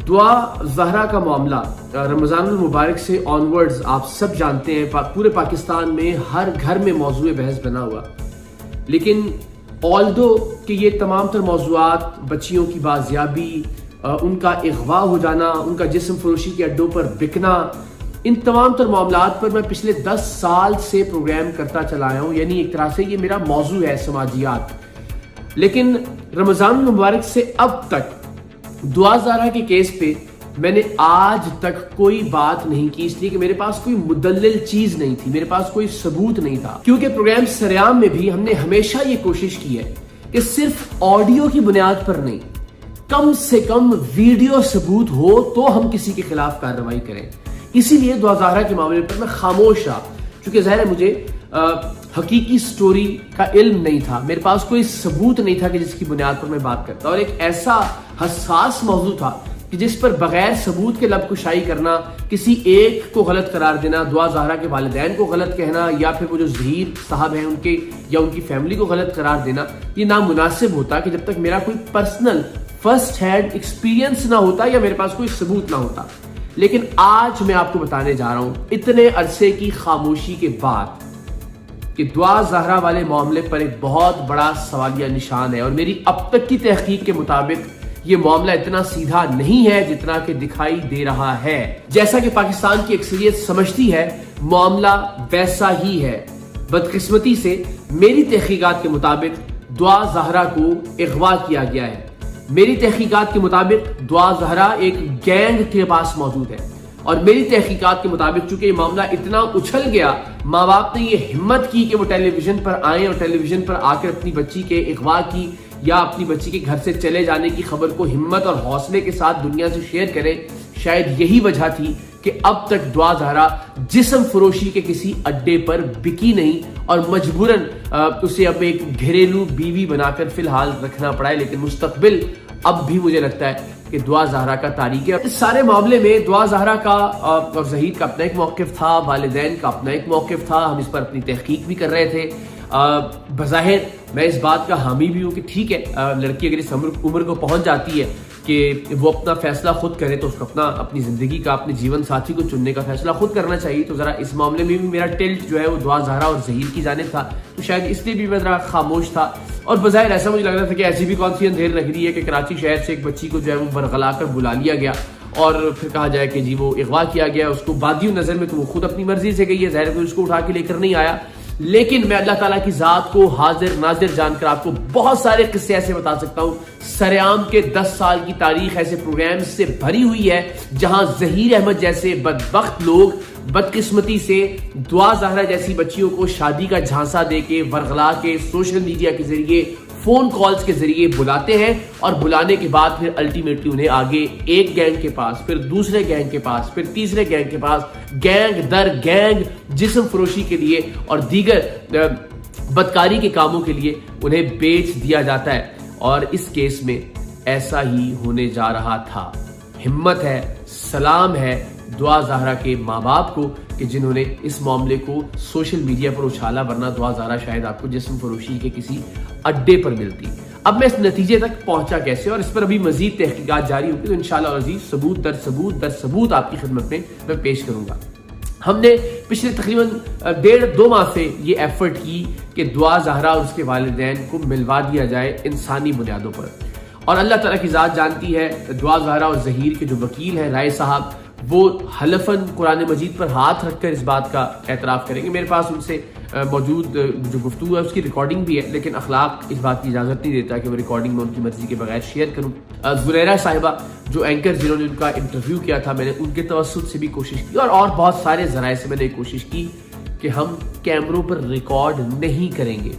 दुआ ज़हरा का मामला रमज़ान मुबारक से ऑनवर्ड्स आप सब जानते हैं पूरे पाकिस्तान में हर घर में मौजूए बहस बना हुआ। लेकिन ऑल्दो कि ये तमाम तर मौज़ूआत बच्चियों की बाजियाबी, उनका अगवा हो जाना, उनका जिस्म फरोशी के अड्डों पर बिकना, इन तमाम तर मामलात पर मैं पिछले 10 साल से प्रोग्राम करता चला आया हूँ। यानी एक तरह से ये मेरा मौजू है समाजियात। लेकिन रमज़ान मुबारक से अब तक दुआ ज़हरा के केस पे मैंने आज तक कोई बात नहीं की, इसलिए कि मेरे पास कोई मुदल्लिल चीज नहीं थी, मेरे पास कोई सबूत नहीं था। क्योंकि प्रोग्राम सरेआम में भी हमने हमेशा ये कोशिश की है कि सिर्फ ऑडियो की बुनियाद पर नहीं, कम से कम वीडियो सबूत हो तो हम किसी के खिलाफ कार्रवाई करें। इसीलिए दुआ ज़हरा के मामले पर मैं खामोश रहा, क्योंकि ज़ाहिर है मुझे हकीकी स्टोरी का इल्म नहीं था, मेरे पास कोई सबूत नहीं था कि जिसकी बुनियाद पर मैं बात करता। और एक ऐसा हसास मौजू था कि जिस पर बगैर सबूत के लब कुशाई करना, किसी एक को गलत करार देना, दुआ ज़हरा के वालिदैन को गलत कहना, या फिर वो जो ज़हीर साहब हैं उनके या उनकी फैमिली को गलत करार देना, ये नामुनासिब होता कि जब तक मेरा कोई पर्सनल फर्स्ट हैंड एक्सपीरियंस ना होता या मेरे पास कोई सबूत ना होता। लेकिन आज मैं आपको बताने जा रहा हूं, इतने अरसे की खामोशी के बाद, कि दुआ ज़हरा वाले मामले पर एक बहुत बड़ा सवालिया निशान है। और मेरी अब तक की तहकीक के मुताबिक ये मामला इतना सीधा नहीं है जितना कि दिखाई दे रहा है। जैसा कि पाकिस्तान की अक्सरियत समझती है, मामला वैसा ही है। बदकिस्मती से मेरी तहकीकात के मुताबिक दुआ ज़हरा को अगवा किया गया है। मेरी तहकीकात के मुताबिक दुआ ज़हरा एक गैंग के पास मौजूद है। और मेरी तहकीकात के मुताबिक चूंकि ये मामला इतना उछल गया, माँ बाप ने ये हिम्मत की कि वो टेलीविजन पर आए और टेलीविजन पर आकर अपनी बच्ची के अगवा की या अपनी बच्ची के घर से चले जाने की खबर को हिम्मत और हौसले के साथ दुनिया से शेयर करें। शायद यही वजह थी कि अब तक दुआ ज़हरा जिस्म फरोशी के किसी अड्डे पर बिकी नहीं और मजबूरन उसे अब एक घरेलू बीवी बनाकर फिलहाल रखना पड़ा है। लेकिन मुस्तकबिल अब भी मुझे लगता है कि दुआ ज़हरा का तारीख है। इस सारे मामले में दुआ ज़हरा का और ज़हीर का अपना एक मौक़िफ़ था, वालिदैन का अपना एक मौक़िफ़ था। हम इस पर अपनी तहकीक भी कर रहे थे। बज़ाहिर मैं इस बात का हामी भी हूँ कि ठीक है, लड़की अगर इस उम्र को पहुँच जाती है कि वो अपना फैसला खुद करे तो उसको अपनी ज़िंदगी का, अपने जीवन साथी को चुनने का फैसला खुद करना चाहिए। तो ज़रा इस मामले में भी मेरा टिल्ट जो है वो दुआ ज़हरा और ज़हीर की जानिब था, तो शायद इसलिए भी मैं ज़रा खामोश था। और बज़ाहिर ऐसा मुझे लग रहा था कि ऐसी भी कौन सी अंधेर लग रही है कि कराची शहर से एक बच्ची को जो है वो बरगला कर बुला लिया गया और फिर कहा जाए कि जी वो अगवा किया गया, उसको बादियों नज़र में तो वो खुद अपनी मर्जी से गई है, ज़ाहिर कोई उसको उठा के लेकर नहीं आया। लेकिन मैं अल्लाह ताला की जात को हाजिर नाजिर जानकर आपको बहुत सारे किस्से ऐसे बता सकता हूं। सरेआम के 10 साल की तारीख ऐसे प्रोग्राम से भरी हुई है जहां ज़हीर अहमद जैसे बदबख्त लोग बदकिस्मती से दुआ ज़हरा जैसी बच्चियों को शादी का झांसा देके, वरगला के, सोशल मीडिया के जरिए, फोन कॉल्स के जरिए बुलाते हैं और बुलाने के बाद फिर अल्टीमेटली उन्हें आगे एक गैंग के पास, फिर दूसरे गैंग के पास, फिर तीसरे गैंग के पास, गैंग दर गैंग जिस्म फरोशी के लिए और दीगर बदकारी के कामों के लिए उन्हें बेच दिया जाता है। और इस केस में ऐसा ही होने जा रहा था। हिम्मत है, सलाम है दुआ ज़हरा के माँ बाप को कि जिन्होंने इस मामले को सोशल मीडिया पर उछाला, वरना दुआ ज़हरा शायद आपको जिस्म फरोशी के किसी अड्डे पर मिलती। अब मैं इस नतीजे तक पहुंचा कैसे, और इस पर अभी मजीद तहकीकात जारी होगी, तो इंशाअल्लाह अज़ीज़ सबूत दर सबूत आपकी खिदमत में मैं पेश करूंगा। हमने पिछले तकरीबन 1.5-2 माह से ये एफर्ट की कि दुआ ज़हरा और उसके वालिदैन को मिलवा दिया जाए इंसानी बुनियादों पर। और अल्लाह ताला की ज़ात जानती है, दुआ ज़हरा और ज़हीर के जो वकील हैं राय साहब, वो हलफन कुरान मजीद पर हाथ रखकर इस बात का एतराफ़ करेंगे। मेरे पास उनसे मौजूद जो गुफ्तगू है उसकी रिकॉर्डिंग भी है, लेकिन अखलाक इस बात की इजाज़त नहीं देता कि वो रिकॉर्डिंग में उनकी मर्जी के बगैर शेयर करूँ। ज़ुनैरा साहिबा जो एंकर जिन्होंने उनका इंटरव्यू किया था, मैंने उनके तवस्सुत से भी कोशिश की और बहुत सारे ज़राए से मैंने कोशिश की कि हम कैमरों पर रिकॉर्ड नहीं करेंगे,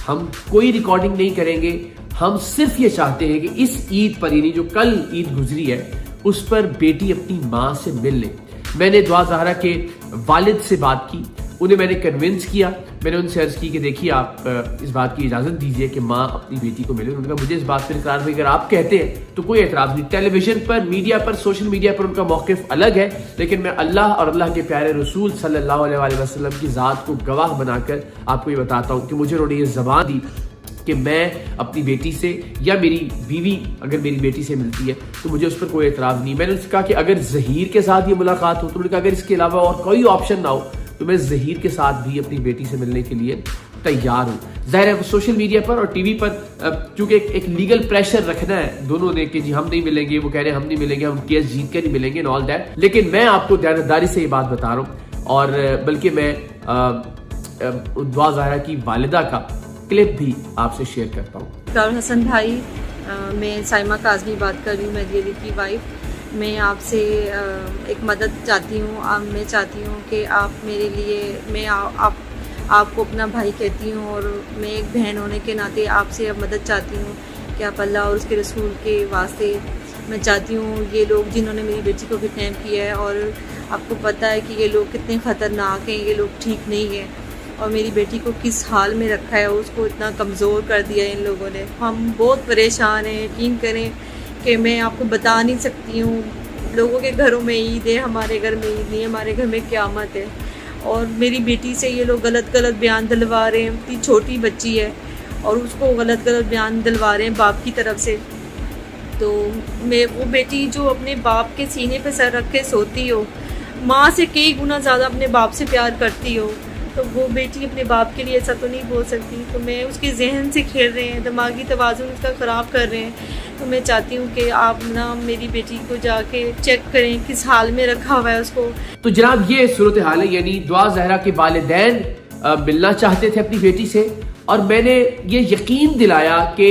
हम कोई रिकॉर्डिंग नहीं करेंगे। हम सिर्फ ये चाहते हैं कि इस ईद पर, यानी जो कल ईद गुजरी है, उस पर बेटी अपनी माँ से मिल ले। मैंने दुआ ज़हरा के वालिद से बात की, उन्हें मैंने कन्विंस किया। मैंने उनसे अर्ज की कि देखिए आप इस बात की इजाज़त दीजिए कि माँ अपनी बेटी को मिले। उन्होंने कहा मुझे इस बात पर इकरार नहीं, अगर आप कहते हैं तो कोई एतराज़ नहीं। टेलीविजन पर, मीडिया पर, सोशल मीडिया पर उनका मौक़िफ़ अलग है, लेकिन मैं अल्लाह और अल्लाह के प्यारे रसूल सल्लल्लाहु अलैहि वसल्लम की ज़ात को गवाह बनाकर आपको ये बताता हूँ कि मुझे उन्होंने ये ज़बान दी कि मैं अपनी बेटी से या मेरी बीवी अगर मेरी बेटी से मिलती है तो मुझे उस पर कोई एतराज़ नहीं। मैंने उससे कहा कि अगर ज़हीर के साथ ये मुलाकात हो तो उन्होंने कहा अगर इसके अलावा और कोई ऑप्शन ना हो तो मैं ज़हीर के साथ भी अपनी बेटी से मिलने के लिए तैयार हूँ। जाहिर है सोशल मीडिया पर और टीवी पर चूंकि एक लीगल प्रेशर रखना है दोनों ने कि जी हम नहीं मिलेंगे, वो कह रहे हैं हम नहीं मिलेंगे, हम केस जीत कर नहीं मिलेंगे एंड ऑल दैट, लेकिन मैं आपको दयानतदारी से ये बात बता रहा हूँ और बल्कि मैं दुआ ज़ाहिरा की वालिदा का क्लिप भी आपसे शेयर करता हूँ। डॉक्टर हसन भाई, मैं साइमा काज़मी बात कर रही हूँ, मेहदी अली की वाइफ। मैं आपसे एक मदद चाहती हूँ। मैं चाहती हूँ कि आप मेरे लिए, मैं आपको अपना भाई कहती हूँ और मैं एक बहन होने के नाते आपसे अब मदद चाहती हूँ कि आप अल्लाह और उसके रसूल के वास्ते, मैं चाहती हूँ ये लोग जिन्होंने मेरी बेटी को किडनैप किया है, और आपको पता है कि ये लोग कितने ख़तरनाक हैं, ये लोग ठीक नहीं हैं और मेरी बेटी को किस हाल में रखा है, उसको इतना कमज़ोर कर दिया है इन लोगों ने। हम बहुत परेशान हैं, यकीन करें कि मैं आपको बता नहीं सकती हूँ। लोगों के घरों में ईद है, हमारे घर में ईद नहीं है, हमारे घर में क़यामत है। और मेरी बेटी से ये लोग गलत बयान दिलवा रहे हैं। इतनी छोटी बच्ची है और उसको गलत बयान दिलवा रहे हैं बाप की तरफ से। तो मैं वो बेटी जो अपने बाप के सीने पे सर रख के सोती हो, माँ से कई गुना ज़्यादा अपने बाप से प्यार करती हो, तो वो बेटी अपने बाप के लिए ऐसा तो नहीं बोल सकती। तो मैं उसके जहन से खेल रहे हैं, दिमागी तवाज़ुन उसका ख़राब कर रहे हैं। तो मैं चाहती हूँ कि आप ना मेरी बेटी को जाके चेक करें किस हाल में रखा हुआ है उसको। तो जनाब ये सूरत हाल है, यानी दुआ ज़हरा के वालिदैन मिलना चाहते थे अपनी बेटी से और मैंने ये यकीन दिलाया कि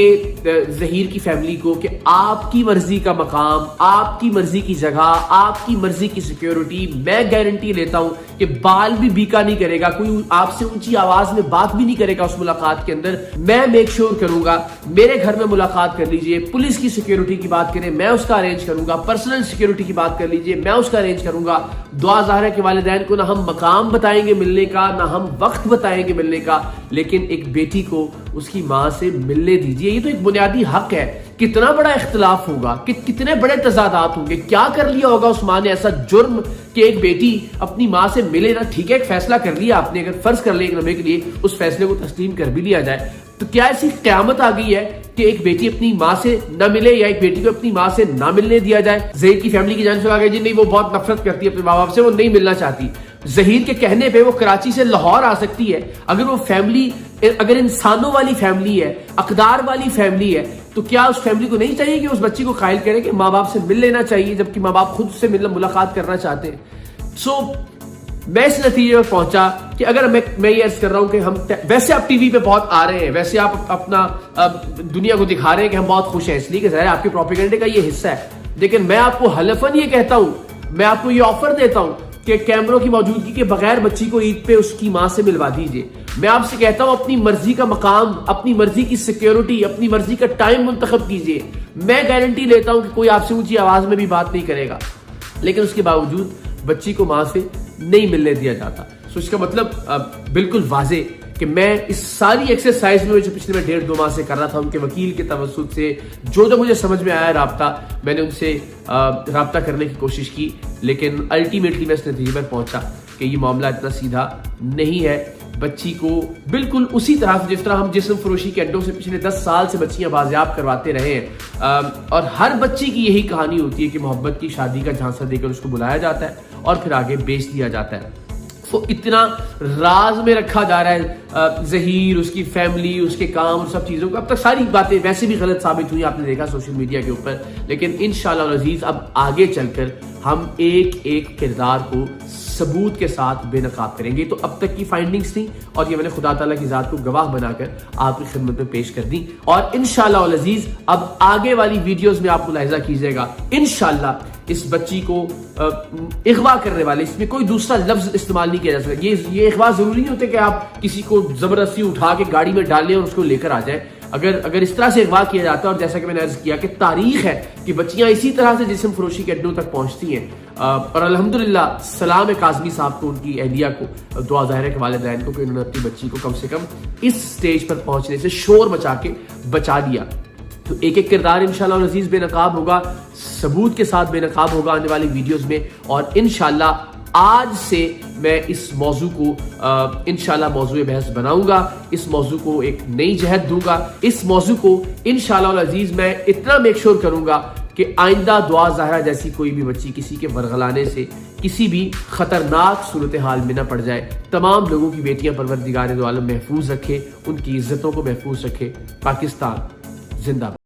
ज़हीर की फैमिली को कि आपकी मर्जी का मकाम, आपकी मर्जी की जगह, आपकी मर्जी की सिक्योरिटी, मैं गारंटी लेता हूं कि बाल भी बीका नहीं करेगा, कोई आपसे ऊंची आवाज में बात भी नहीं करेगा उस मुलाकात के अंदर। मैं मेक श्योर करूंगा मेरे घर में मुलाकात कर लीजिए, पुलिस की सिक्योरिटी की बात करें मैं उसका अरेंज करूंगा, पर्सनल सिक्योरिटी की बात कर लीजिए मैं उसका अरेंज करूंगा। दुआ ज़हरा के वालिदैन को ना हम मकाम बताएंगे मिलने का, ना हम वक्त बताएंगे मिलने का, लेकिन एक बेटी को उसकी माँ से मिलने दीजिए। ये तो एक बुनियादी हक है। कितना बड़ा इख्तिलाफ होगा, कितने बड़े तजादात होंगे, क्या कर लिया होगा उस माँ ने ऐसा जुर्म कि एक बेटी अपनी माँ से मिले ना। ठीक है, एक फैसला कर लिया आपने, अगर फर्ज कर ले एक लम्हे के लिए उस फैसले को तस्लीम कर भी लिया जाए, तो क्या ऐसी क़यामत आ गई है कि एक बेटी अपनी माँ से न मिले या एक बेटी को अपनी माँ से ना मिलने दिया जाए? ज़हीर की फैमिली की जान से कहा गया जी नहीं, वो बहुत नफरत करती है अपने माँ बाप से, वो नहीं मिलना चाहती। ज़हीर के कहने पे वो कराची से लाहौर आ सकती है। अगर वो फैमिली, अगर इंसानों वाली फैमिली है, अकदार वाली फैमिली है, तो क्या उस फैमिली को नहीं चाहिए कि उस बच्ची को कायल करे कि माँ बाप से मिल लेना चाहिए, जबकि माँ बाप खुद से मुलाकात करना चाहते हैं? मैं इस नतीजे पर पहुंचा कि अगर मैं ये अर्ज कर रहा हूं कि हम वैसे आप टीवी पे बहुत आ रहे हैं, वैसे आप अपना दुनिया को दिखा रहे हैं कि हम बहुत खुश हैं, इसलिए कि ज़ाहिर है आपके प्रोपेगेंडे का ये हिस्सा है, लेकिन मैं आपको हलफन ये कहता हूं, मैं आपको ये ऑफर देता हूं कि कैमरों की मौजूदगी के बगैर बच्ची को ईद पे उसकी माँ से मिलवा दीजिए। मैं आपसे कहता हूं अपनी मर्जी का मकाम, अपनी मर्जी की सिक्योरिटी, अपनी मर्जी का टाइम मुंतखब कीजिए। मैं गारंटी लेता हूं कि कोई आपसे ऊंची आवाज में भी बात नहीं करेगा, लेकिन उसके बावजूद बच्ची को माँ से नहीं मिलने दिया जाता। सो इसका मतलब बिल्कुल वाजे कि मैं इस सारी एक्सरसाइज में जो पिछले मैं 1.5-2 माह से कर रहा था, उनके वकील के तवस्सुत से जो मुझे समझ में आया राब्ता, मैंने उनसे राब्ता करने की कोशिश की, लेकिन अल्टीमेटली मैं इस नतीजे पर पहुंचा कि ये मामला इतना सीधा नहीं है। बच्ची को बिल्कुल उसी तरह से जिस तरह हम जिस्म फरोशी के अड्डों से पिछले 10 साल से बच्चियां बाजियाब करवाते रहे हैं, और हर बच्ची की यही कहानी होती है कि मोहब्बत की शादी का झांसा देकर उसको बुलाया जाता है और फिर आगे बेच दिया जाता है। तो इतना राज में रखा जा रहा है ज़हीर, उसकी फैमिली, उसके काम और सब चीज़ों को। अब तक सारी बातें वैसे भी गलत साबित हुई, आपने देखा सोशल मीडिया के ऊपर, लेकिन इंशाअल्लाह अज़ीज़ अब आगे चलकर हम एक एक किरदार को सबूत के साथ बेनकाब करेंगे। तो अब तक की फाइंडिंग्स थी और ये मैंने खुदा ताला की ज़ात को गवाह बनाकर आपकी खिदमत में पेश कर दी, और इंशाअल्लाह अज़ीज़ अब आगे वाली वीडियोस में आप मुलाहिज़ा कीजिएगा, इंशाअल्लाह इस बच्ची को इगवा करने वाले, इसमें कोई दूसरा लफ्ज इस्तेमाल नहीं किया जा सकता। ये इगवा जरूरी नहीं होता कि आप किसी को जबरदस्ती उठा के गाड़ी में डालें और उसको लेकर आ जाए। अगर इस तरह से इगवा किया जाता है, और जैसा कि मैंने अर्ज किया कि तारीख है कि बच्चियां इसी तरह से जिस्म फरोशी के अड्डों तक पहुंचती हैं, और अल्हम्दुलिल्लाह सलाम काज़मी साहब को, उनकी अहलिया को, दुआ ज़हरा के वालिदैन को, कि उन्होंने अपनी बच्ची को कम से कम इस स्टेज पर पहुंचने से शोर मचा के बचा दिया। तो एक एक किरदार इंशाअल्लाह अज़ीज़ बेनकाब होगा, सबूत के साथ बेनकाब होगा आने वाली वीडियोस में, और इंशाअल्लाह आज से मैं इस मौजू को इंशाल्लाह मौजू बहस बनाऊंगा, इस मौजू को एक नई जहत दूंगा, इस मौजू को इंशाल्लाह अजीज मैं इतना मेक श्योर करूंगा कि आइंदा दुआ ज़हरा जैसी कोई भी बच्ची किसी के वरगलाने से किसी भी खतरनाक सूरत हाल में न पड़ जाए। तमाम लोगों की बेटियां परवरदिगार दो आलम महफूज रखे, उनकी इज्जतों को महफूज रखे। पाकिस्तान जिंदाबाद।